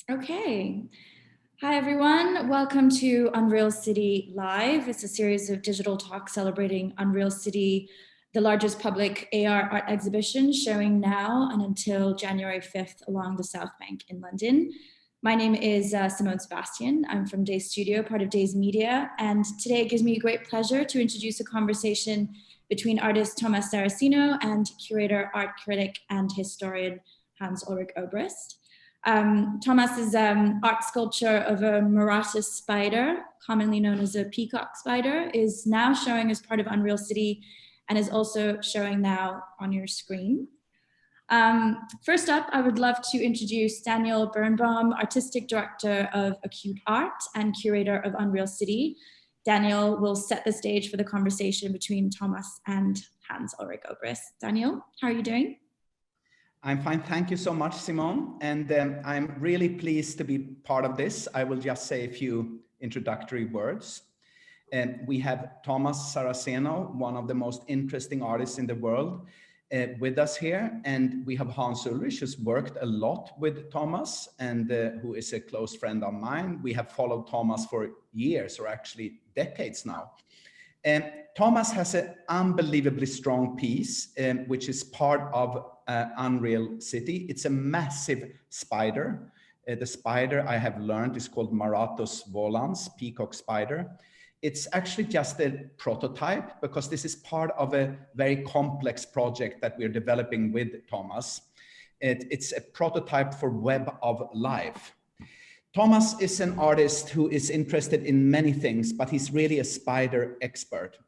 Okay. Hi, everyone. Welcome to Unreal City Live. It's a series of digital talks celebrating Unreal City, the largest public AR art exhibition showing now and until January 5th along the South Bank in London. My name is Simone Sebastian. I'm from Dazed Studio, part of Dazed Media. And today it gives me great pleasure to introduce a conversation between artist Tomás Saraceno and curator, art critic, and historian Hans Ulrich Obrist. Tomás's art sculpture of a Maratha spider, commonly known as a peacock spider, is now showing as part of Unreal City and is also showing now on your screen. First up, I would love to introduce Daniel Birnbaum, Artistic Director of Acute Art and Curator of Unreal City. Daniel will set the stage for the conversation between Tomás and Hans Ulrich Obrist. Daniel, how are you doing? I'm fine, thank you so much, Simone. And I'm really pleased to be part of this. I will just say a few introductory words. We have Tomás Saraceno, one of the most interesting artists in the world, with us here. And we have Hans Ulrich, who's worked a lot with Tomás and who is a close friend of mine. We have followed Tomás for years, or actually decades now. Tomás has an unbelievably strong piece, which is part of Unreal City. It's a massive spider. The spider, I have learned, is called Maratus volans, peacock spider. It's actually just a prototype because this is part of a very complex project that we're developing with Tomás. It's a prototype for Web of Life. Tomás is an artist who is interested in many things, but he's really a spider expert.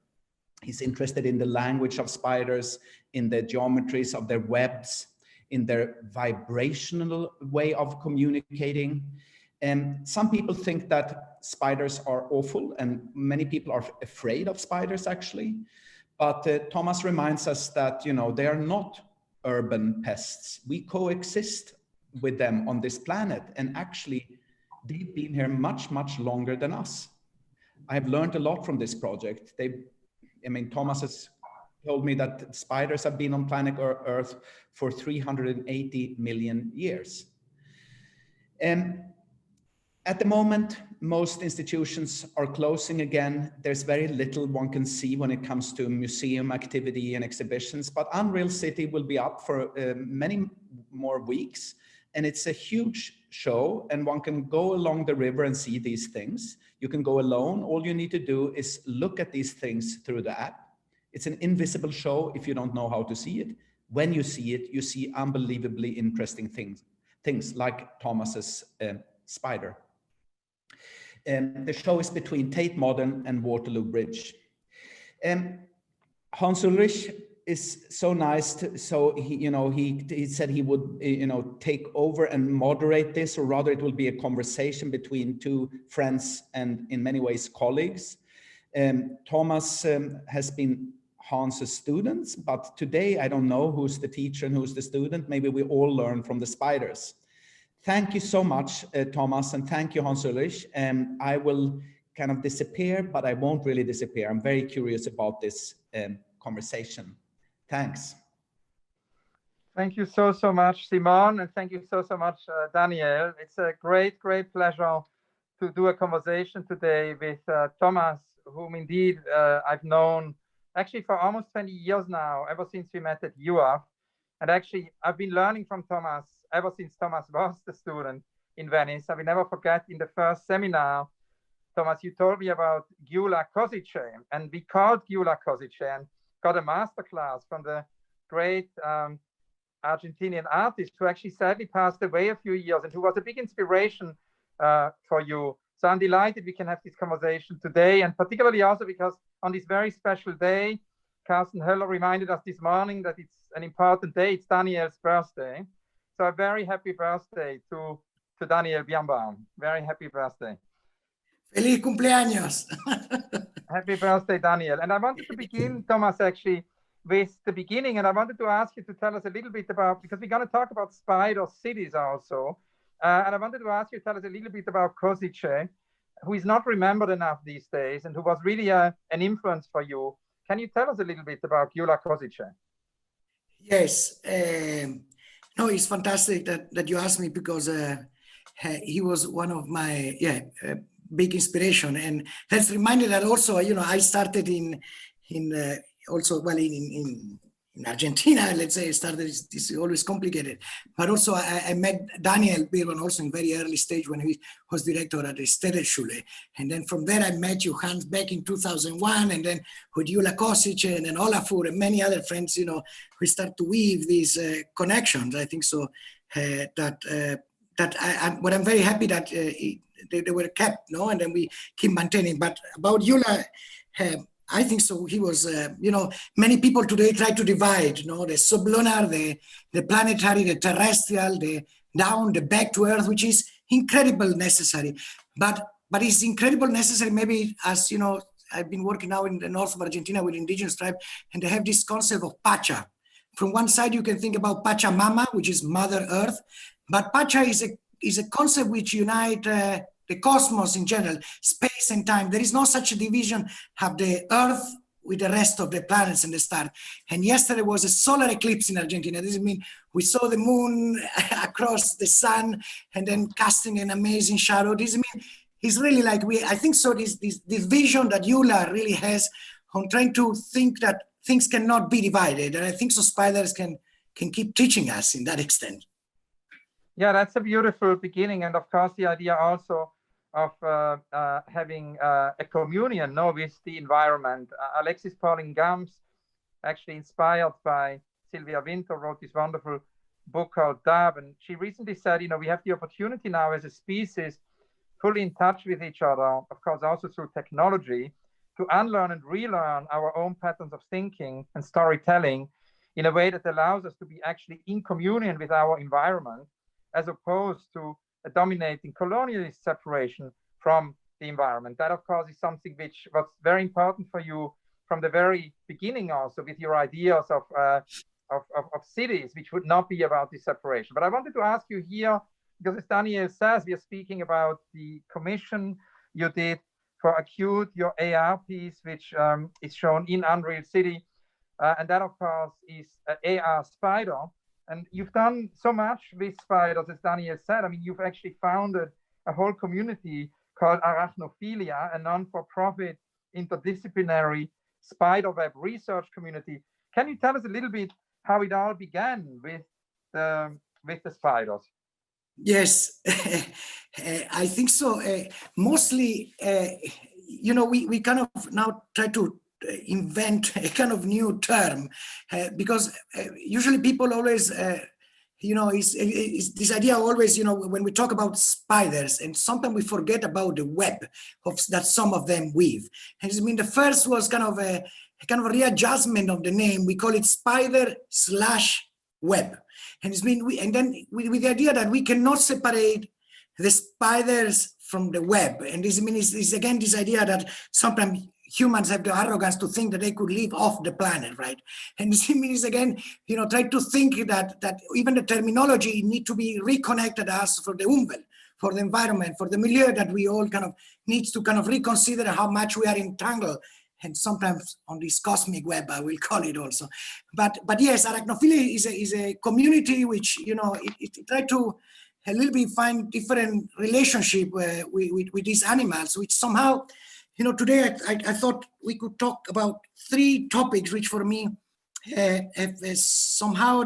He's interested in the language of spiders, in the geometries of their webs, in their vibrational way of communicating. And some people think that spiders are awful, and many people are afraid of spiders actually. But Tomás reminds us that, you know, they are not urban pests. We coexist with them on this planet, and actually they've been here much, much longer than us. I've learned a lot from this project. Tomás has told me that spiders have been on planet Earth for 380 million years. At the moment, most institutions are closing again. There's very little one can see when it comes to museum activity and exhibitions, but Unreal City will be up for many more weeks. And it's a huge show, and one can go along the river and see these things. You can go alone. All you need to do is look at these things through the app. It's an invisible show if you don't know how to see it. When you see it, you see unbelievably interesting things like Tomás's spider. The show is between Tate Modern and Waterloo Bridge. Hans Ulrich is so nice. He said he would, take over and moderate this, or rather it will be a conversation between two friends and in many ways colleagues. Tomás has been Hans's students, but today I don't know who's the teacher and who's the student. Maybe we all learn from the spiders. Thank you so much, Tomás, and thank you, Hans Ulrich. I will kind of disappear, but I won't really disappear. I'm very curious about this conversation. Thanks. Thank you so much, Simone, and thank you so much, Daniel. It's a great pleasure to do a conversation today with Tomás, whom indeed I've known actually for almost 20 years now, ever since we met at UF. And actually, I've been learning from Tomás ever since Tomás was the student in Venice. I will never forget in the first seminar, Tomás, you told me about Gyula Kosice, and we called Gyula Kosice and got a masterclass from the great Argentinian artist who actually sadly passed away a few years and who was a big inspiration for you. So I'm delighted we can have this conversation today, and particularly also because on this very special day, Carsten Höller reminded us this morning that it's an important day. It's Daniel's birthday. So a very happy birthday to Daniel Birnbaum. Very happy birthday. Feliz cumpleaños. Happy birthday, Daniel. And I wanted to begin, Tomás, actually, with the beginning. And I wanted to ask you to tell us a little bit about, because we're going to talk about spider cities also. And I wanted to ask you to tell us a little bit about Kosice, who is not remembered enough these days and who was really an influence for you. Can you tell us a little bit about Gyula Kosice? Yes. No, it's fantastic that you asked me because he was one of my big inspiration. And let's remind you that also, I started in Argentina, let's say. I started, this is always complicated, but also I met Daniel Birman also in very early stage when he was director at the Städelschule. And then from there I met you, Hans, back in 2001, and then with Gyula Kosice and then Olafur and many other friends, we start to weave these connections. I think so but I'm very happy that they were kept, no? And then we keep maintaining. But about Gyula, I think so. He was, many people today try to divide, the sublunar, the planetary, the terrestrial, the down, the back to Earth, which is incredible necessary. But it's incredible necessary, maybe as, I've been working now in the north of Argentina with indigenous tribe, and they have this concept of Pacha. From one side, you can think about Pachamama, which is Mother Earth, but Pacha is a concept which unites the cosmos in general, space and time. There is no such a division of the Earth with the rest of the planets and the stars. And yesterday was a solar eclipse in Argentina. This means we saw the moon across the sun and then casting an amazing shadow. This means it's really like I think so this vision that Gyula really has on trying to think that things cannot be divided. And I think so spiders can keep teaching us in that extent. Yeah, that's a beautiful beginning. And of course, the idea also of having a communion with the environment. Alexis Pauline Gams, actually inspired by Sylvia Winter, wrote this wonderful book called Dazed. And she recently said, we have the opportunity now as a species, fully in touch with each other, of course, also through technology, to unlearn and relearn our own patterns of thinking and storytelling in a way that allows us to be actually in communion with our environment, as opposed to a dominating colonialist separation from the environment. That, of course, is something which was very important for you from the very beginning, also with your ideas of cities, which would not be about this separation. But I wanted to ask you here, because as Daniel says, we are speaking about the commission you did for Acute, your AR piece, which is shown in Unreal City. And that, of course, is an AR spider. And you've done so much with spiders, as Daniel said. I mean, you've actually founded a whole community called Arachnophilia, a non-for-profit interdisciplinary spiderweb research community. Can you tell us a little bit how it all began with the spiders? Yes, I think so. Mostly, we kind of now try to invent a kind of new term because usually people always, is this idea always, when we talk about spiders, and sometimes we forget about the web that some of them weave. And I mean, the first was kind of a readjustment of the name. We call it spider/web. And it's been, and then with the idea that we cannot separate the spiders from the web. And this is again this idea that sometimes humans have the arrogance to think that they could live off the planet, right? And this means again, try to think that even the terminology need to be reconnected us for the Umwelt, for the environment, for the milieu, that we all kind of needs to kind of reconsider how much we are entangled. And sometimes on this cosmic web, I will call it also. But yes, Arachnophilia is a community which, it try to a little bit find different relationship with these animals, which somehow, today I thought we could talk about 3 topics, which for me somehow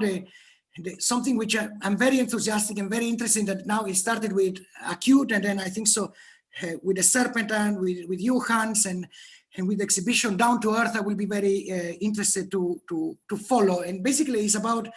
something which I'm very enthusiastic and very interested that now it started with Acute, and then I think so with the Serpentine, with you, Hans, and with the exhibition Down to Earth, I will be very interested to follow. And basically it's about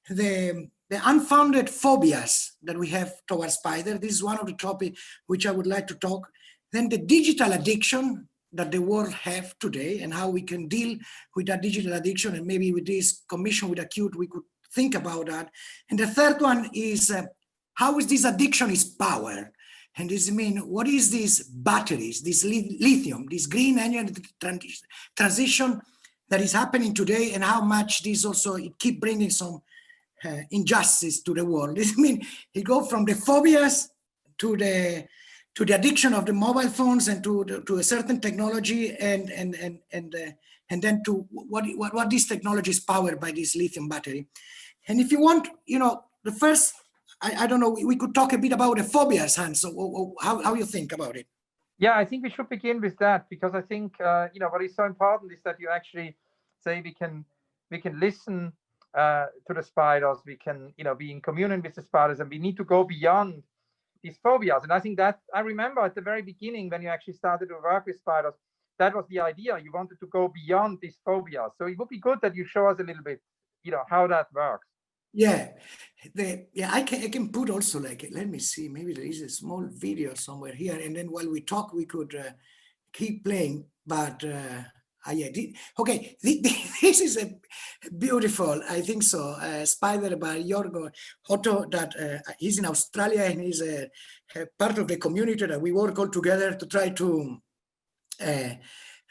the unfounded phobias that we have towards spider. This is one of the topics which I would like to talk. Then the digital addiction that the world have today and how we can deal with that digital addiction. And maybe with this commission with Acute, we could think about that. And the third one is how is this addiction is power? And this mean, what is these batteries, this lithium, this green energy transition that is happening today, and how much this also it keep bringing some injustice to the world. This mean it go from the phobias to the addiction of the mobile phones and to a certain technology, and then to what this technology is powered by this lithium battery. And if you want, the first I don't know, we could talk a bit about the phobias, Hans. So how you think about it? Yeah, I think we should begin with that, because I think what is so important is that you actually say we can listen to the spiders, we can be in communion with the spiders, and we need to go beyond these phobias. And I think that I remember at the very beginning when you actually started to work with spiders, that was the idea. You wanted to go beyond these phobias. So it would be good that you show us a little bit, how that works. Yeah, I can put also, like, let me see, maybe there is a small video somewhere here, and then while we talk, we could keep playing. But okay, this is a beautiful, I think so, spider by Jorgo Otto, that he's in Australia, and he's a part of the community that we work all together to try to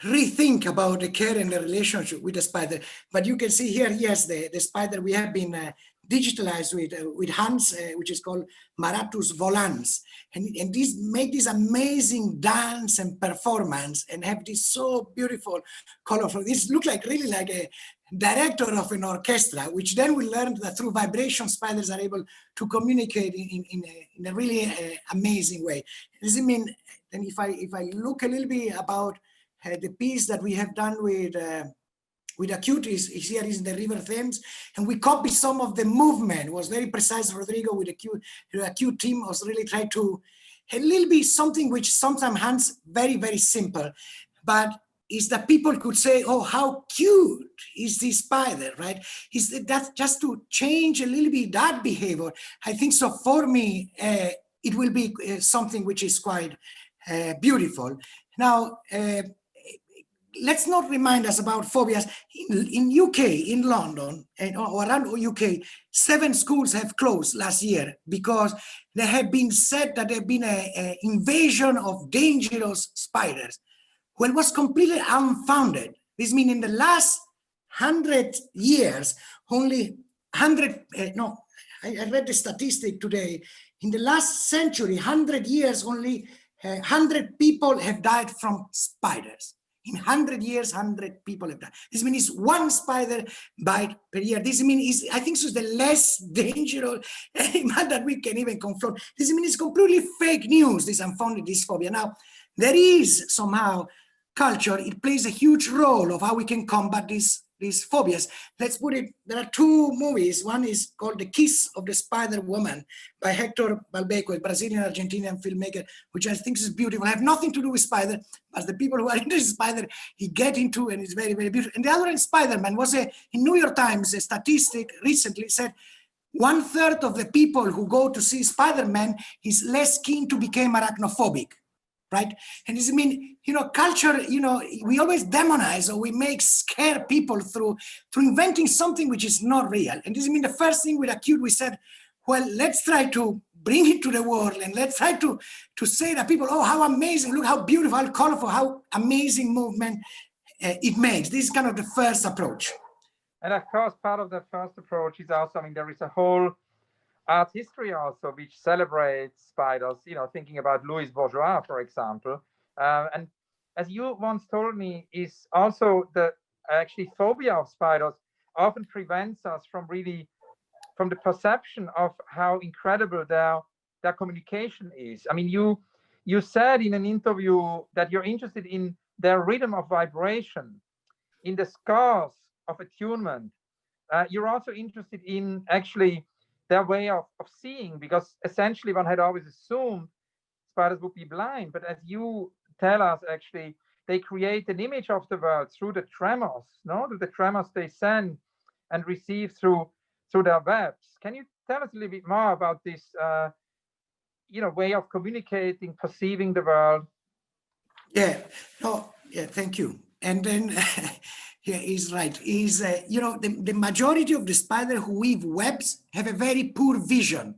rethink about the care and the relationship with the spider. But you can see here, yes, the spider we have been digitalized with Hans, which is called Maratus volans, and these make this amazing dance and performance, and have this so beautiful, colorful. This looks like really like a director of an orchestra, which then we learned that through vibration, spiders are able to communicate in a really amazing way. Does it mean? And if I look a little bit about the piece that we have done with Acute is here is in the River Thames, and we copied some of the movement. It was very precise. Rodrigo with the Acute team was really trying to a little bit something which sometimes hands very, very simple, but is that people could say, oh, how cute is this spider, right? Is that just to change a little bit that behavior? I think so. For me, it will be something which is quite beautiful. Now, let's not remind us about phobias. In UK, in London, or around UK, 7 schools have closed last year because there have been said that there have been an invasion of dangerous spiders. Well, it was completely unfounded. This means in the last 100 years, only 100, I read the statistic today. In the last century, 100 years, only 100 people have died from spiders. In 100 years, 100 people have died. This means it's 1 spider bite per year. This means I think it's the less dangerous animal that we can even confront. This means it's completely fake news, this unfounded phobia. Now, there is somehow culture. It plays a huge role of how we can combat these phobias. Let's put it, there are 2 movies. One is called The Kiss of the Spider Woman by Hector Balbeco, a Brazilian Argentinian filmmaker, which I think is beautiful. Have nothing to do with spider, but the people who are into spider, he get into, and it's very, very beautiful. And the other one, Spider-Man, was in New York Times, a statistic recently said 1/3 of the people who go to see Spider-Man is less keen to become arachnophobic. Right? And this mean, culture, we always demonize or we make scare people through inventing something which is not real. And this mean the first thing with Acute, we said, well, let's try to bring it to the world, and let's try to say that people, oh, how amazing, look how beautiful, how colorful, how amazing movement it makes. This is kind of the first approach. And of course, part of that first approach is also, there is a whole art history also, which celebrates spiders, thinking about Louis Bourgeois, for example. And as you once told me, is also the phobia of spiders often prevents us from the perception of how incredible their communication is. You said in an interview that you're interested in their rhythm of vibration, in the scars of attunement. You're also interested in actually their way of seeing, because essentially one had always assumed spiders would be blind, but as you tell us, actually, they create an image of the world through the tremors, the tremors they send and receive through their webs. Can you tell us a little bit more about this, way of communicating, perceiving the world? Thank you. And then, he's right. The majority of the spiders who weave webs have a very poor vision.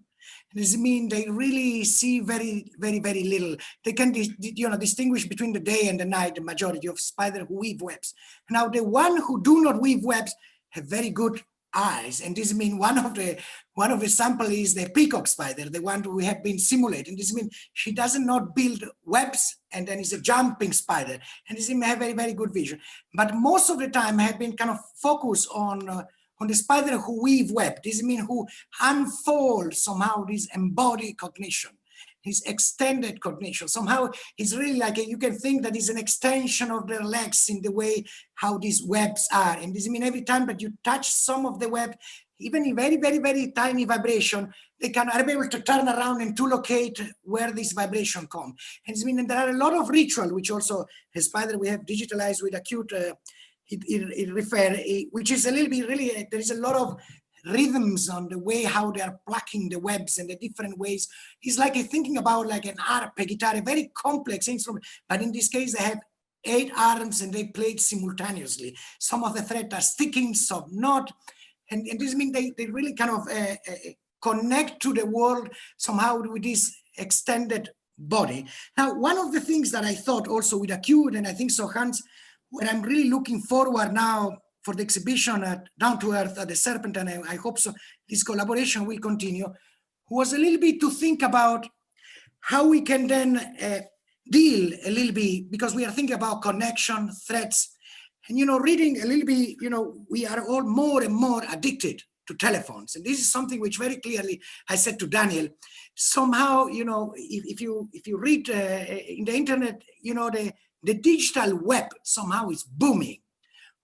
This means they really see very, very, very little. They can, distinguish between the day and the night. The majority of spiders who weave webs. Now, the one who do not weave webs have very good eyes, and this means one of the sample is the peacock spider, the one we have been simulating. This means she does not build webs, and then is a jumping spider, and this means have very, very good vision. But most of the time, I have been kind of focused on on the spider who weave web. This means who unfold somehow this embodied cognition, his extended cognition. Somehow it's really like you can think that it's an extension of their legs in the way how these webs are. And this means every time that you touch some of the web, even in very, very, very tiny vibration, they are able to turn around and to locate where this vibration comes. And this means there are a lot of ritual, which also the spider we have digitalized with Acute, which is a little bit really, there is a lot of rhythms on the way how they are plucking the webs and the different ways. It's like thinking about like an arpe guitar, a very complex instrument, but in this case they have 8 arms and they play it simultaneously. Some of the threads are sticking, some not. And this means they really kind of connect to the world somehow with this extended body. Now, one of the things that I thought also with Acute, and I think so, Hans, where I'm really looking forward now for the exhibition at Down to Earth at the Serpent, and I hope so this collaboration will continue, was a little bit to think about how we can then deal a little bit, because we are thinking about connection, threats, and, you know, reading a little bit, you know, we are all more and more addicted to telephones. And this is something which very clearly I said to Daniel, somehow, you know, if you read in the internet, you know, the digital web somehow is booming,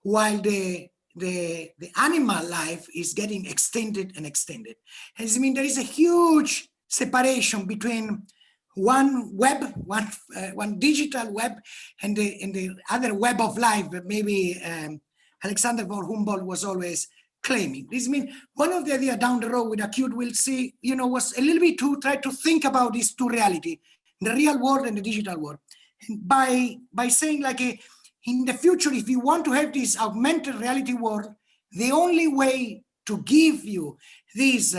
while the animal life is getting extended and extended. And I mean, there is a huge separation between one web, one digital web, and the other web of life that maybe Alexander von Humboldt was always claiming. This means one of the ideas down the road with Acute we'll see, you know, was a little bit to try to think about these two reality, the real world and the digital world. And by saying like in the future, if you want to have this augmented reality world, the only way to give you this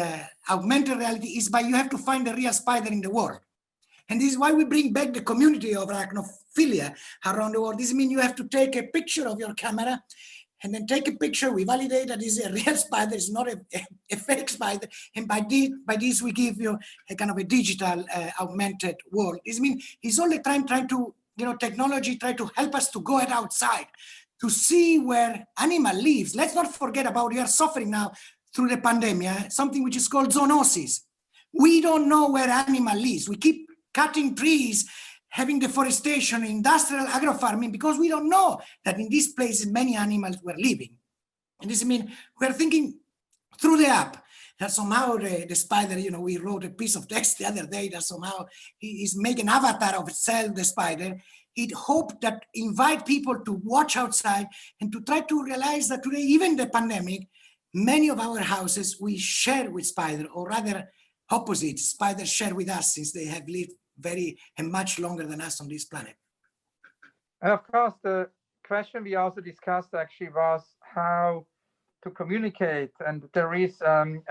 augmented reality is by you have to find a real spider in the world. And this is why we bring back the community of Arachnophilia around the world. This means you have to take a picture of your camera and then take a picture. We validate that it's a real spider, it's not a fake spider. And by this, we give you a kind of a digital augmented world. This means it's all the time trying to, you know, technology try to help us to go outside, to see where animal lives. Let's not forget about, we are suffering now through the pandemic, something which is called zoonosis. We don't know where animal lives. We keep cutting trees, having deforestation, industrial agrofarming, because we don't know that in these places many animals were living. And this means we're thinking through the app that somehow the spider, you know, we wrote a piece of text the other day that somehow he is making an avatar of itself, the spider. It hoped that invite people to watch outside and to try to realize that today, even the pandemic, many of our houses we share with spider, or rather opposite, spiders share with us, since they have lived very and much longer than us on this planet. And of course, the question we also discussed actually was how to communicate. And there is an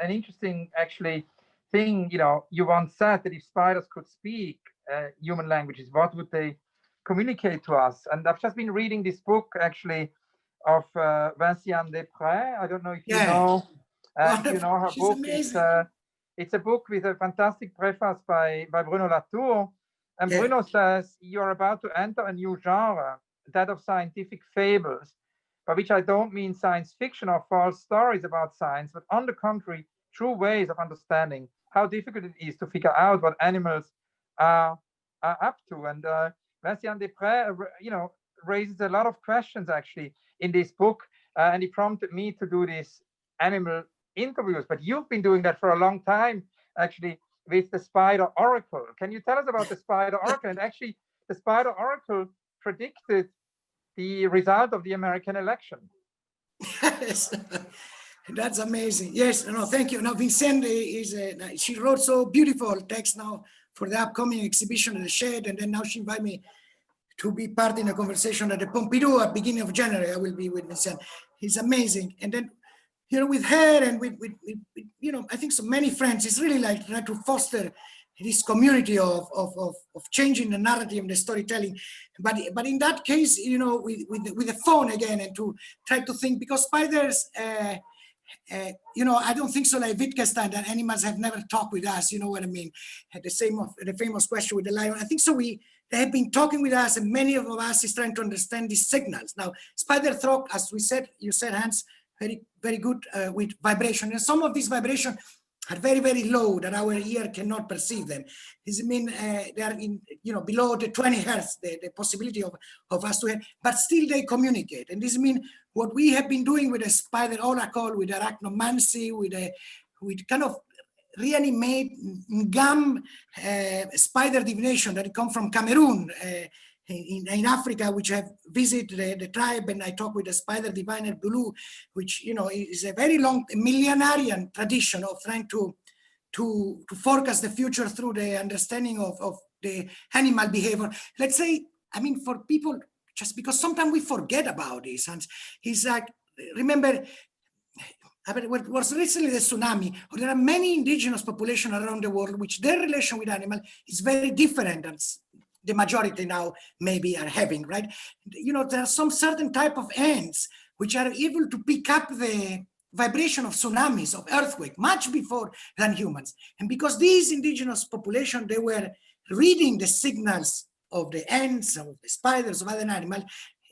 interesting actually thing, you know, you once said that if spiders could speak human languages, what would they communicate to us? And I've just been reading this book actually of Vinciane Desprez. I don't know if you know, you know her book. It's a book with a fantastic preface by Bruno Latour. And Bruno says, you're about to enter a new genre, that of scientific fables, by which I don't mean science fiction or false stories about science, but on the contrary, true ways of understanding how difficult it is to figure out what animals are up to. And Vinciane Desprez, you know, raises a lot of questions actually in this book. And he prompted me to do this animal interviews, but you've been doing that for a long time, actually, with the Spider Oracle. Can you tell us about the Spider Oracle? And actually, the Spider Oracle predicted the result of the American election. Yes, that's amazing. Yes, no, thank you. Now, Vincent she wrote so beautiful text now for the upcoming exhibition at the Shed, and then now she invited me to be part in a conversation at the Pompidou at the beginning of January. I will be with Vincent. He's amazing. And then, you know, with her and with you know, I think so many friends, it's really like trying to foster this community of changing the narrative and the storytelling. But in that case, you know, with the phone again, and to try to think, because spiders, you know, I don't think so like Wittgenstein, that animals have never talked with us, you know what I mean? The famous question with the lion. I think so they have been talking with us, and many of us is trying to understand these signals. Now, spider talk, as you said, Hans, very good with vibration. And some of these vibrations are very, very low that our ear cannot perceive them. This means they are in, below the 20 hertz, the possibility of us to hear, but still they communicate. And this means what we have been doing with the spider oracle, with arachnomancy, with kind of reanimate gum spider divination that come from Cameroon in Africa, which have visited the tribe, and I talk with the spider diviner Bulu, which is a very long millenarian tradition of trying to forecast the future through the understanding of the animal behavior. Let's say, I mean, for people, just because sometimes we forget about this, and it's like, remember, it was recently the tsunami. There are many indigenous populations around the world which their relation with animal is very different than the majority now maybe are having, right? There are some certain type of ants which are able to pick up the vibration of tsunamis, of earthquake, much before than humans. And because these indigenous population, they were reading the signals of the ants, of the spiders, of other animals,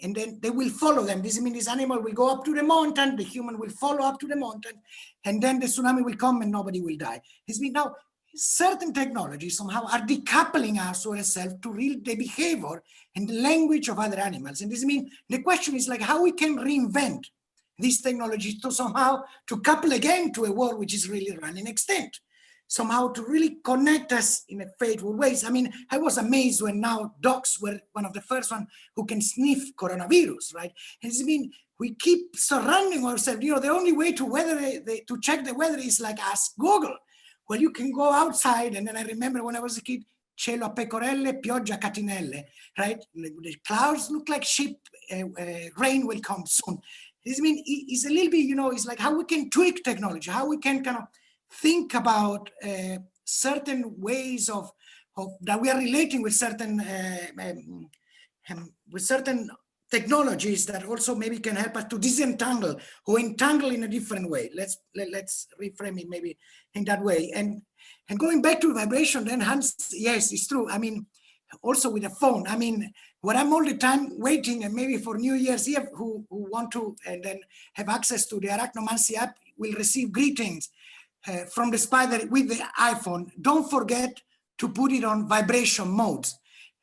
and then they will follow them. This means this animal will go up to the mountain, the human will follow up to the mountain, and then the tsunami will come and nobody will die. This means now certain technologies somehow are decoupling us or ourselves to read the behavior and the language of other animals. And this means the question is like how we can reinvent these technologies to somehow to couple again to a world which is really running extinct. Somehow to really connect us in a faithful ways. I mean, I was amazed when now dogs were one of the first one who can sniff coronavirus, right? And I mean, we keep surrounding ourselves. The only way to check the weather is like ask Google. Well, you can go outside, and then I remember when I was a kid, cielo a pecorelle, pioggia catinelle, right? The clouds look like sheep, rain will come soon. This means it's a little bit, it's like how we can tweak technology, how we can kind of think about certain ways of that we are relating with certain technologies that also maybe can help us to disentangle or entangle in a different way. Let's reframe it maybe in that way. And going back to vibration, then Hans, yes, it's true. I mean, also with the phone. I mean, what I'm all the time waiting, and maybe for New Year's Eve, who want to and then have access to the Arachnomancy app will receive greetings from the spider with the iPhone. Don't forget to put it on vibration modes,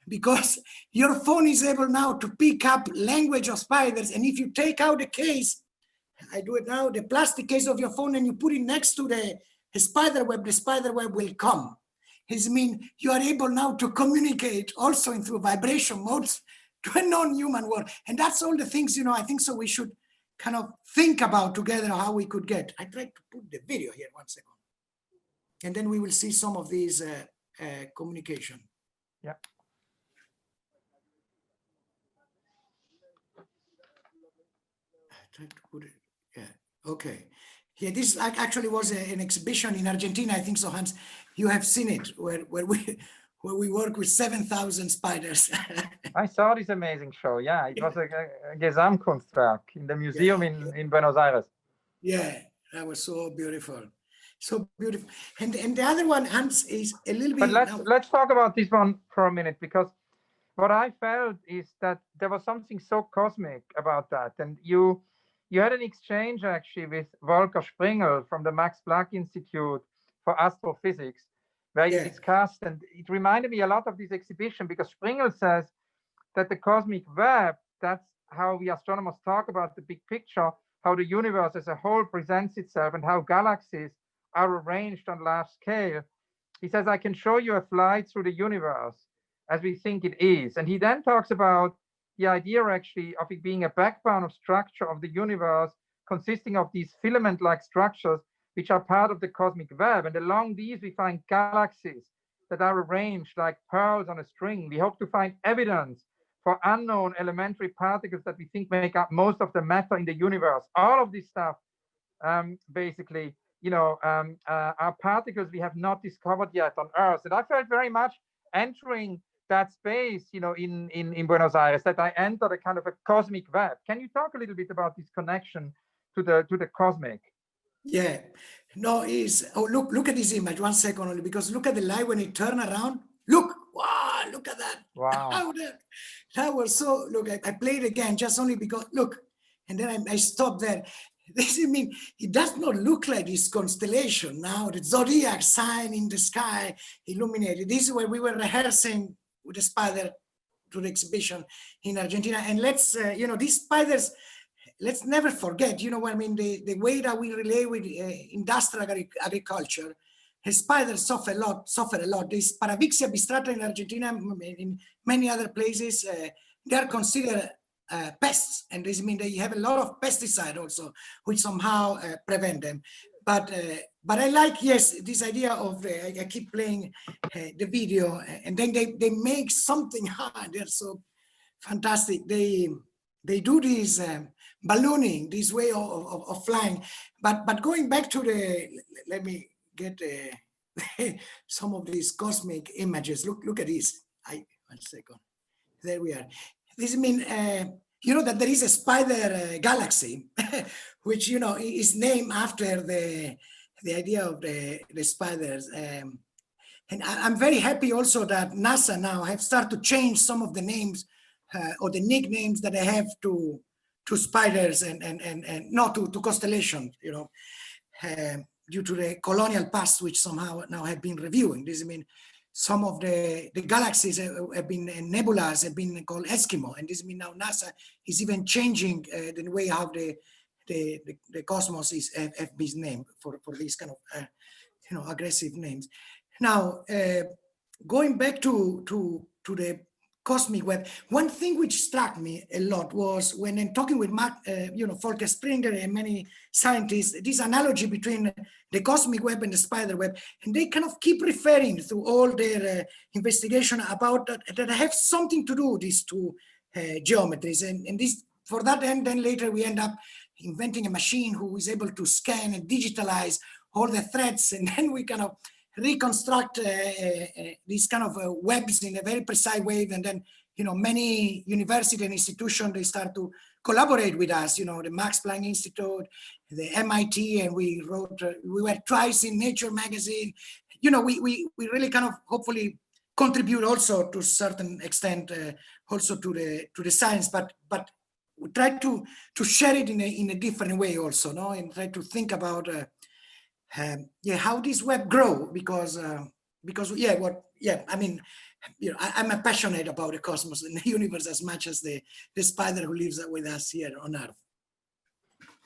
because your phone is able now to pick up language of spiders. And if you take out the case, I do it now, the plastic case of your phone, and you put it next to the spider web, the spider web will come. It means you are able now to communicate also through vibration modes to a non-human world. And that's all the things, I think so we should kind of think about together how we could get. I tried to put the video here, 1 second. And then we will see some of these communication. Yeah. I tried to put it, yeah, okay. Yeah, this actually was an exhibition in Argentina, I think so, Hans. You have seen it, where we work with 7,000 spiders. I saw this amazing show. Yeah, it was a Gesamtkunstwerk in the museum in Buenos Aires. Yeah, that was so beautiful. So beautiful. And the other one, Hans, is a little bit... But let's talk about this one for a minute, because what I felt is that there was something so cosmic about that. And you had an exchange actually with Volker Springel from the Max Planck Institute for Astrophysics, where you discussed, and it reminded me a lot of this exhibition, because Springel says that the cosmic web, that's how we astronomers talk about the big picture, how the universe as a whole presents itself and how galaxies are arranged on large scale. He says, I can show you a flight through the universe as we think it is. And he then talks about the idea actually of it being a backbone of structure of the universe consisting of these filament-like structures which are part of the cosmic web. And along these we find galaxies that are arranged like pearls on a string. We hope to find evidence for unknown elementary particles that we think make up most of the matter in the universe. All of this stuff basically, are particles we have not discovered yet on Earth. And I felt very much entering that space, in Buenos Aires, that I entered a kind of a cosmic web. Can you talk a little bit about this connection to the cosmic? Yeah, no, look at this image, 1 second only, because look at the light when it turn around. Look, wow, look at that. Wow. That was so, look, I played again just only because, look, and then I stopped there. this, I mean, it does not look like this constellation now, the zodiac sign in the sky illuminated. This is where we were rehearsing with the spider to the exhibition in Argentina. And let's, you know, these spiders, let's never forget, you know what I mean, the way that we relate with industrial agriculture, spiders suffer a lot. This Paravixia bistrata in Argentina, in many other places, they are considered pests, and this means they have a lot of pesticide also, which somehow prevent them. But I like, yes, this idea of, I keep playing the video, and then they make something hard. They're so fantastic. They do this ballooning, this way of flying. But going back to let me get some of these cosmic images. Look at this. 1 second. There we are. This means, you know, that there is a spider galaxy, which, you know, is named after the idea of the spiders. And I'm very happy also that NASA now have started to change some of the names or the nicknames that they have to spiders and not to constellations, you know, due to the colonial past, which somehow now have been reviewing. This, I mean, some of the galaxies have been, nebulas have been called Eskimo, and this means now NASA is even changing the way how the cosmos have been named for these kind of you know, aggressive names. Now, going back to the cosmic web, one thing which struck me a lot was when I'm talking with you know, Volker Springer and many scientists, this analogy between the cosmic web and the spider web, and they kind of keep referring to all their investigation about that have something to do with these two geometries, and this, for that end, then later we end up inventing a machine who is able to scan and digitalize all the threads, and then we kind of reconstruct these kind of webs in a very precise way. And then, you know, many universities and institutions, they start to collaborate with us, you know, the Max Planck Institute, the MIT, and we were twice in Nature magazine. You know, we really kind of hopefully contribute also to a certain extent also to the science, but we try to share it in a different way also, no, and try to think about yeah, how this web grow, because yeah, I mean, you know, I'm passionate about the cosmos and the universe as much as the spider who lives with us here on Earth.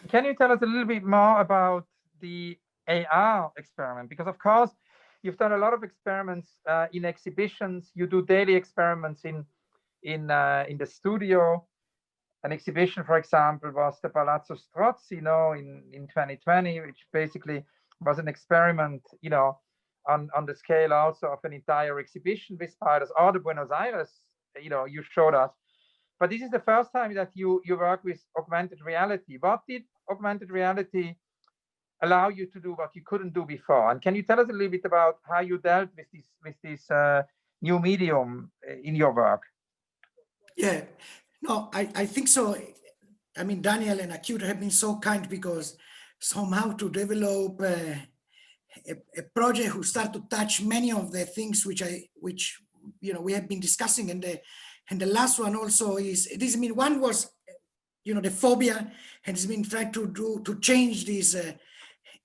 Can you tell us a little bit more about the AR experiment? Because of course, you've done a lot of experiments in exhibitions. You do daily experiments in the studio. An exhibition, for example, was the Palazzo Strozzi, you know, in 2020, which basically was an experiment, you know, on the scale also of an entire exhibition with spiders, or the Buenos Aires, you know, you showed us. But this is the first time that you work with augmented reality. What did augmented reality allow you to do what you couldn't do before? And can you tell us a little bit about how you dealt with this new medium in your work? Yeah, no, I think so. I mean, Daniel and Acute have been so kind, because somehow to develop a project who start to touch many of the things which you know, we have been discussing, and the last one also is this. I mean, one was, you know, the phobia, and it's been trying to change this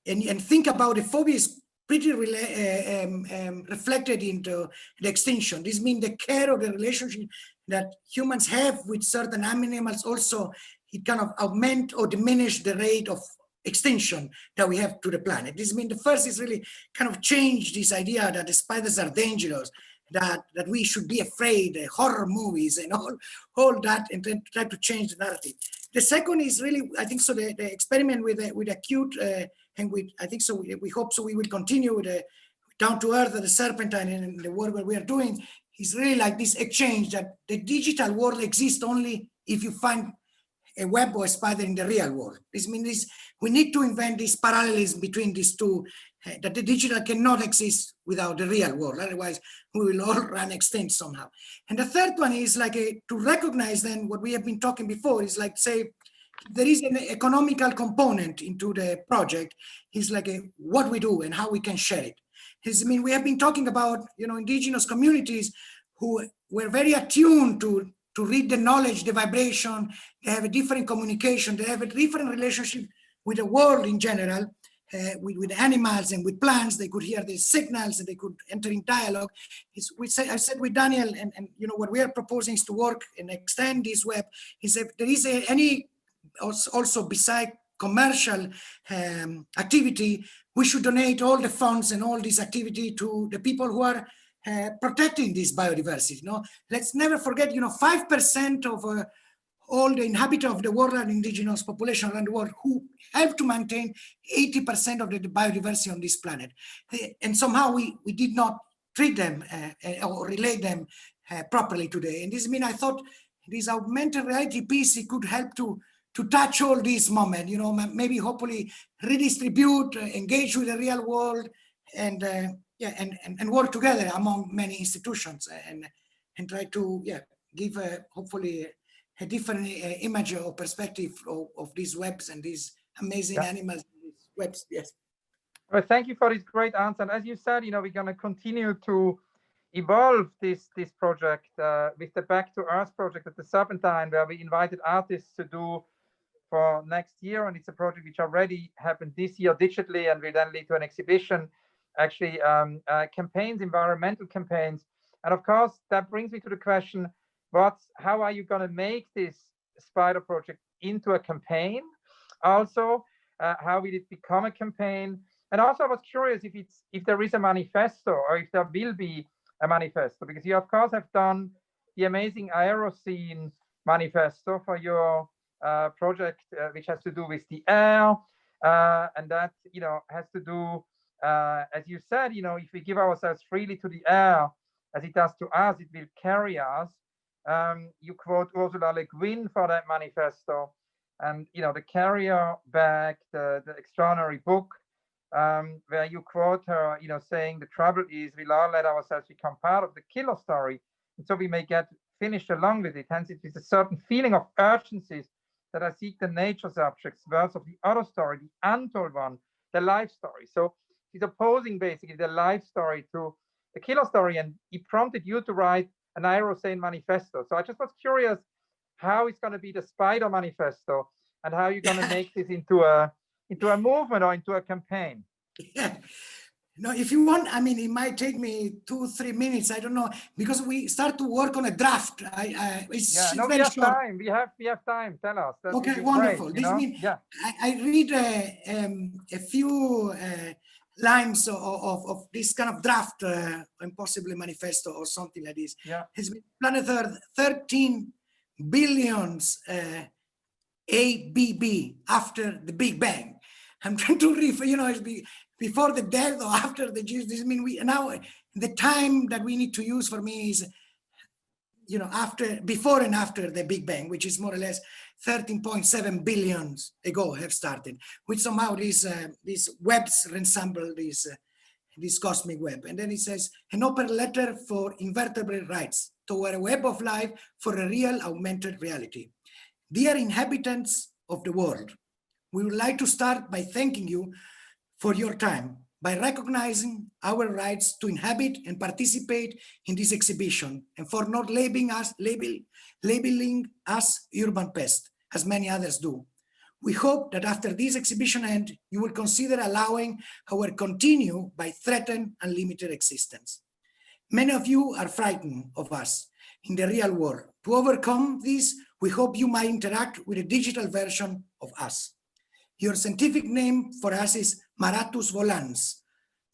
and think about the phobia is pretty reflected into the extinction. This means the care of the relationship that humans have with certain animals also, it kind of augment or diminish the rate of extinction that we have to the planet. This means the first is really kind of change this idea that the spiders are dangerous, that we should be afraid, horror movies and all that, and then try to change the narrative. The second is really, I think so, the experiment with Acute, and I think so we hope so we will continue with the Down to Earth, the Serpentine, and the work that we are doing is really like this exchange, that the digital world exists only if you find a web or a spider in the real world. This means we need to invent this parallelism between these two, that the digital cannot exist without the real world. Otherwise, we will all run extinct somehow. And the third one is like to recognize then what we have been talking before is like, say, there is an economical component into the project. It's like what we do and how we can share it. I mean, we have been talking about, you know, indigenous communities who were very attuned to read the knowledge, the vibration. They have a different communication. They have a different relationship with the world in general, with animals and with plants. They could hear the signals and they could enter in dialogue. I said with Daniel, and you know, what we are proposing is to work and extend this web. Is if there is any, also beside commercial activity, we should donate all the funds and all this activity to the people who are protecting this biodiversity. You know, let's never forget, you know, 5% of all the inhabitants of the world are indigenous population around the world who help to maintain 80% of the biodiversity on this planet. And somehow we did not treat them or relate them properly today. And this means I thought this augmented reality piece, it could help to touch all these moments, you know, maybe hopefully redistribute, engage with the real world, and and work together among many institutions and try to give hopefully a different image or perspective of these webs and these amazing animals in these webs. Yes. Well, thank you for this great answer. And as you said, you know, we're going to continue to evolve this project with the Back to Earth project at the Serpentine, where we invited artists to do for next year. And it's a project which already happened this year digitally and will then lead to an exhibition, actually campaigns, environmental campaigns. And of course, that brings me to the question, how are you going to make this spider project into a campaign? Also, how will it become a campaign? And also I was curious if there is a manifesto or if there will be a manifesto, because you of course have done the amazing Aeroscene manifesto for your project, which has to do with the air, and that, you know, has to do, as you said, you know, if we give ourselves freely to the air, as it does to us, it will carry us. You quote Ursula Le Guin for that manifesto, and you know, the carrier bag, the extraordinary book, where you quote her, you know, saying the trouble is we'll all let ourselves become part of the killer story, and so we may get finished along with it. Hence, it is a certain feeling of urgencies that I seek the nature subjects, words of the other story, the untold one, the life story. So she's opposing basically the life story to the killer story, and it prompted you to write an Aeroscene manifesto. So I just was curious how it's going to be the spider manifesto and how you're going to make this into a movement or into a campaign. Yeah. No, if you want, I mean, it might take me 2-3 minutes. I don't know, because we start to work on a draft. We have time. We have time. Tell us. That okay, wonderful. Great, this means I read a few lines of this kind of draft, and possibly manifesto or something like this. Yeah. It's been planet Earth 13 billions ABB after the Big Bang. I'm trying to refer, you know, it's before the death or after the Jews. This means we now, the time that we need to use for me is, you know, before and after the Big Bang, which is more or less 13.7 billion ago have started, which somehow these webs resemble this cosmic web. And then it says, an open letter for invertebrate rights toward a web of life for a real augmented reality. Dear inhabitants of the world, we would like to start by thanking you for your time, by recognizing our rights to inhabit and participate in this exhibition, and for not labeling us urban pests, as many others do. We hope that after this exhibition ends, you will consider allowing our continue by threatened and limited existence. Many of you are frightened of us in the real world. To overcome this, we hope you might interact with a digital version of us. Your scientific name for us is Maratus volans.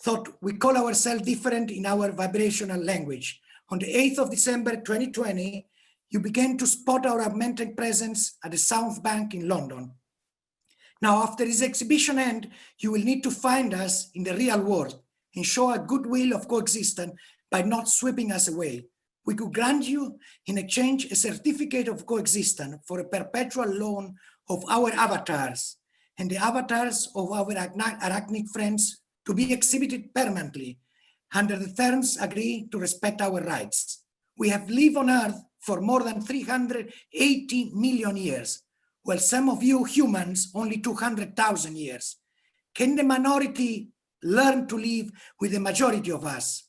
Thought we call ourselves different in our vibrational language. On the 8th of December 2020, you began to spot our augmented presence at the South Bank in London. Now, after this exhibition end, you will need to find us in the real world and show a goodwill of coexistence by not sweeping us away. We could grant you in exchange a certificate of coexistence for a perpetual loan of our avatars and the avatars of our arachnid friends to be exhibited permanently under the terms agreed to respect our rights. We have lived on Earth for more than 380 million years, while some of you humans only 200,000 years. Can the minority learn to live with the majority of us?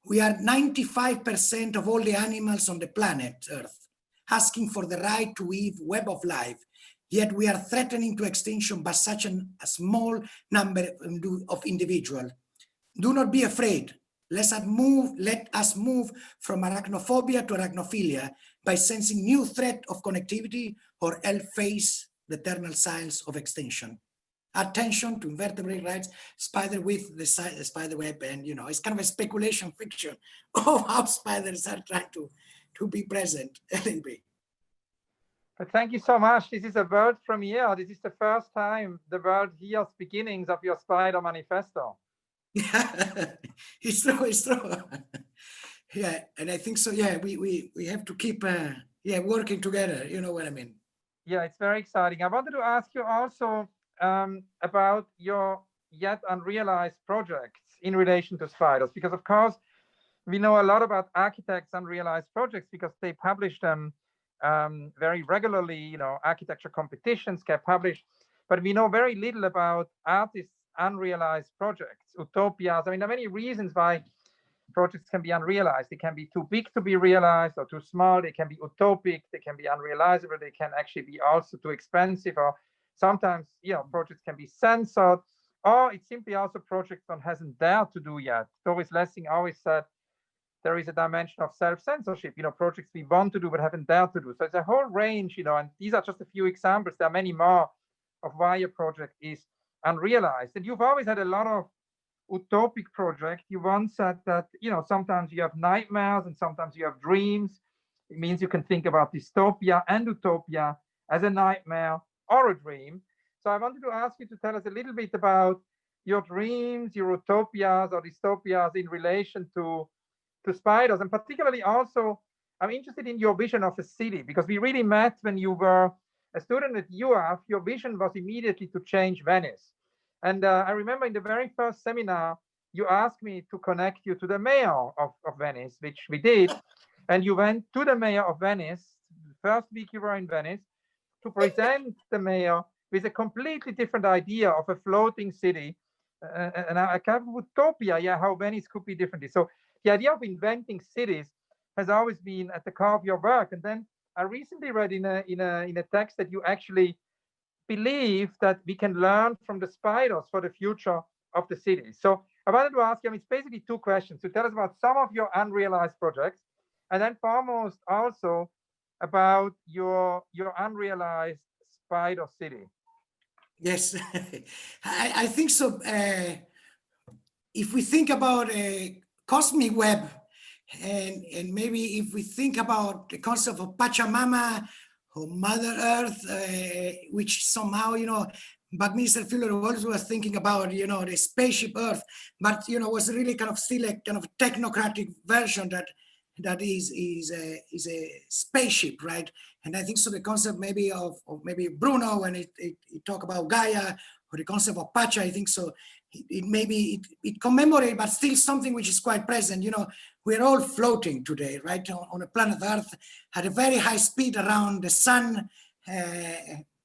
We are 95% of all the animals on the planet Earth, asking for the right to weave web of life, yet we are threatening to extinction by such a small number of individuals. Do not be afraid. Let us move from arachnophobia to arachnophilia by sensing new threat of connectivity, or else face the eternal silence of extinction. Attention to invertebrate rights, spider with the spider web, and it's kind of a speculation fiction of how spiders are trying to be present a little bit. But thank you so much. This is a world premiere. This is the first time the world hears beginnings of your spider manifesto. Yeah, it's true, it's true. Yeah, and I think so. Yeah, we have to keep working together. You know what I mean? Yeah, it's very exciting. I wanted to ask you also about your yet unrealized projects in relation to spiders, because of course we know a lot about architects' unrealized projects because they publish them very regularly. Architecture competitions get published, but we know very little about artists' unrealized projects, utopias. I mean, there are many reasons why projects can be unrealized. They can be too big to be realized or too small. They can be utopic. They can be unrealizable. They can actually be also too expensive, or sometimes, projects can be censored, or it's simply also projects one hasn't dared to do yet. Doris Lessing always said there is a dimension of self-censorship, projects we want to do but haven't dared to do. So it's a whole range, and these are just a few examples. There are many more of why a project is unrealized. And you've always had a lot of utopic projects. You once said that, sometimes you have nightmares and sometimes you have dreams. It means you can think about dystopia and utopia as a nightmare or a dream. So I wanted to ask you to tell us a little bit about your dreams, your utopias or dystopias in relation to spiders. And particularly also, I'm interested in your vision of a city, because we really met when you were a student at UF. Your vision was immediately to change Venice. And I remember in the very first seminar, you asked me to connect you to the mayor of Venice, which we did. And you went to the mayor of Venice, the first week you were in Venice, to present the mayor with a completely different idea of a floating city, and a kind of utopia, how Venice could be differently. So the idea of inventing cities has always been at the core of your work. And then I recently read in a text that you actually believe that we can learn from the spiders for the future of the city. So I wanted to ask you, it's basically two questions. So tell us about some of your unrealized projects, and then foremost also about your unrealized spider city. Yes, I think so. If we think about a cosmic web, and maybe if we think about the concept of Pachamama or Mother Earth, which somehow, Buckminster Fuller always was thinking about, the spaceship Earth, but, was really kind of still a kind of technocratic version that is a spaceship, right? And I think so the concept maybe of maybe Bruno, when it talk about Gaia, or the concept of Pacha, I think so it commemorates, but still something which is quite present. We're all floating today, right, on a planet Earth at a very high speed around the sun,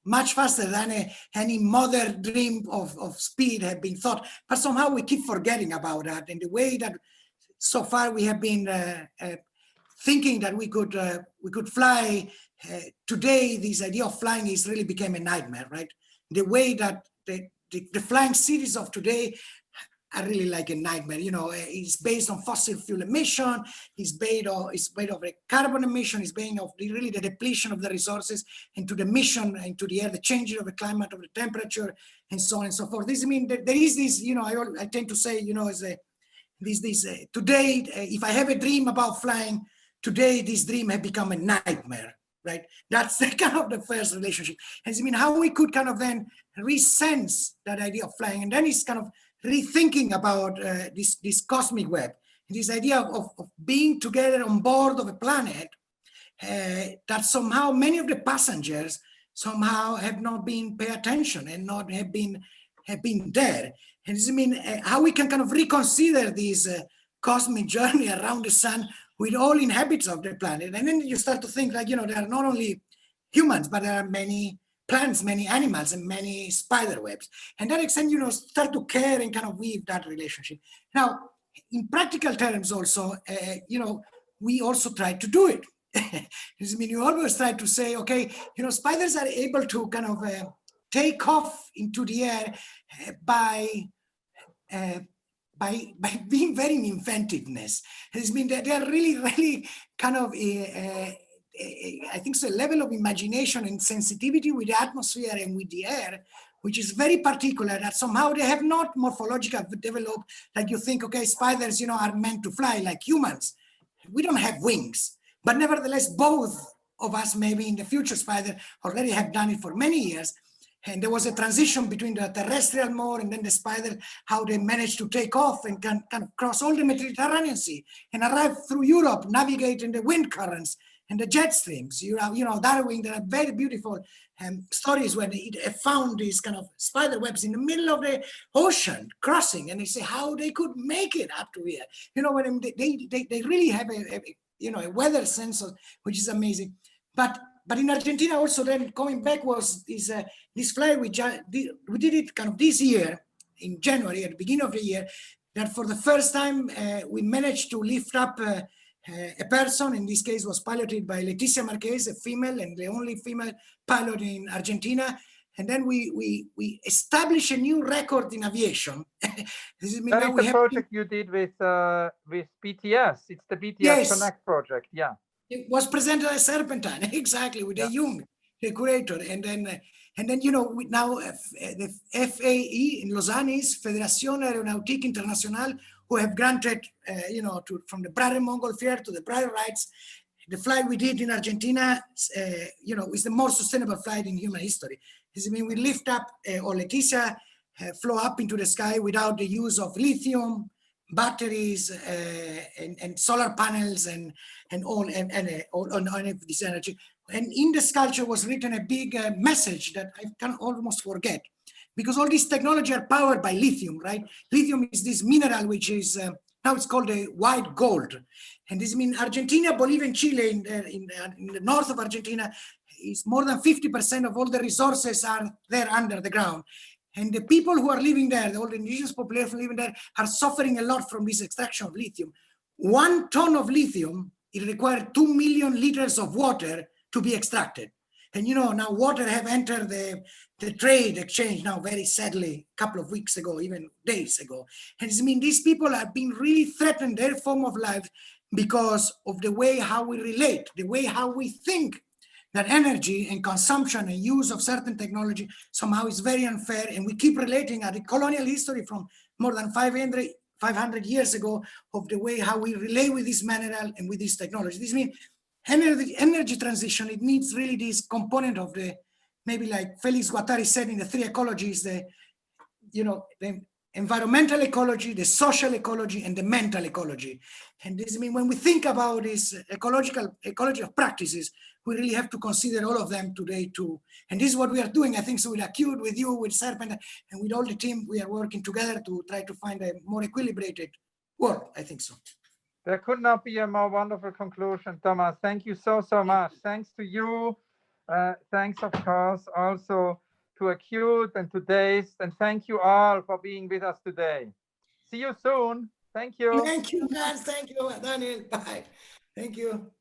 much faster than any modern dream of speed had been thought. But somehow we keep forgetting about that, in the way that so far we have been thinking that we could fly. Today, this idea of flying is really became a nightmare, right? The way that the flying cities of today are really like a nightmare. It's based on fossil fuel emission, it's based of a carbon emission, it's based of really the depletion of the resources into the emission, into the air, the changing of the climate, of the temperature, and so on and so forth. This, I mean, there is this, I tend to say, today, if I have a dream about flying, today this dream has become a nightmare, right? That's the kind of the first relationship. And I mean, how we could kind of then resense that idea of flying, and then it's kind of rethinking about this cosmic web, this idea of being together on board of a planet that somehow many of the passengers somehow have not been pay attention and not have been there. And I mean, how we can kind of reconsider this cosmic journey around the sun with all inhabitants of the planet. And then you start to think like, there are not only humans, but there are many plants, many animals, and many spider webs. And that extent, start to care and kind of weave that relationship. Now, in practical terms also, we also try to do it. I mean, you always try to say, okay, spiders are able to kind of take off into the air by being very inventiveness. I mean, they are really kind of I think so, a level of imagination and sensitivity with the atmosphere and with the air, which is very particular, that somehow they have not morphological developed, like you think, okay, spiders, are meant to fly like humans. We don't have wings, but nevertheless, both of us, maybe in the future, spider already have done it for many years. And there was a transition between the terrestrial mode and then the spider, how they managed to take off and can cross all the Mediterranean Sea and arrive through Europe, navigating the wind currents and the jet streams. Darwin, there are very beautiful stories when they found these kind of spider webs in the middle of the ocean crossing, and they say how they could make it up to here. When they really have a weather sense, which is amazing. But in Argentina also, then going back, was this flight we did it kind of this year in January, at the beginning of the year, that for the first time we managed to lift up a person. In this case was piloted by Leticia Marquez, a female and the only female pilot in Argentina. And then we established a new record in aviation. That is the project you did with BTS. It's the BTS Connect project, yeah. It was presented as Serpentine, exactly, with the Jung, the curator. And then now the FAE in Lausanne is Fédération Aéronautique Internationale, who have granted, from the Prager Montgolfier to the Prager Rights. The flight we did in Argentina, is the most sustainable flight in human history. I mean, we lift up, or Leticia flew up into the sky without the use of lithium, batteries, and solar panels, and all this energy. And in the sculpture was written a big message that I can almost forget, because all this technology are powered by lithium, right? Lithium is this mineral which is now it's called a white gold, and this means Argentina, Bolivia, and Chile in the north of Argentina is more than 50% of all the resources are there under the ground. And the people who are living there, all the indigenous population living there, are suffering a lot from this extraction of lithium. 1 ton of lithium, it requires 2 million liters of water to be extracted. And now water have entered the trade exchange now, very sadly, a couple of weeks ago, even days ago. And I mean, these people are being really threatened, their form of life, because of the way how we relate, the way how we think that energy and consumption and use of certain technology somehow is very unfair. And we keep relating at the colonial history from more than 500 years ago of the way how we relate with this mineral and with this technology. This means energy transition, it needs really this component of the, maybe like Felix Guattari said in the 3 ecologies, the environmental ecology, the social ecology, and the mental ecology. And this means when we think about this ecology of practices, we really have to consider all of them today too. And this is what we are doing, I think, so with Acute, with you, with Serpent, and with all the team, we are working together to try to find a more equilibrated world, I think so. There could not be a more wonderful conclusion, Thomas. Thank you so much. Thanks to you. Thanks, of course, also to Acute and to Dazed. And thank you all for being with us today. See you soon. Thank you. Thank you, guys. Thank you, Daniel. Bye. Thank you.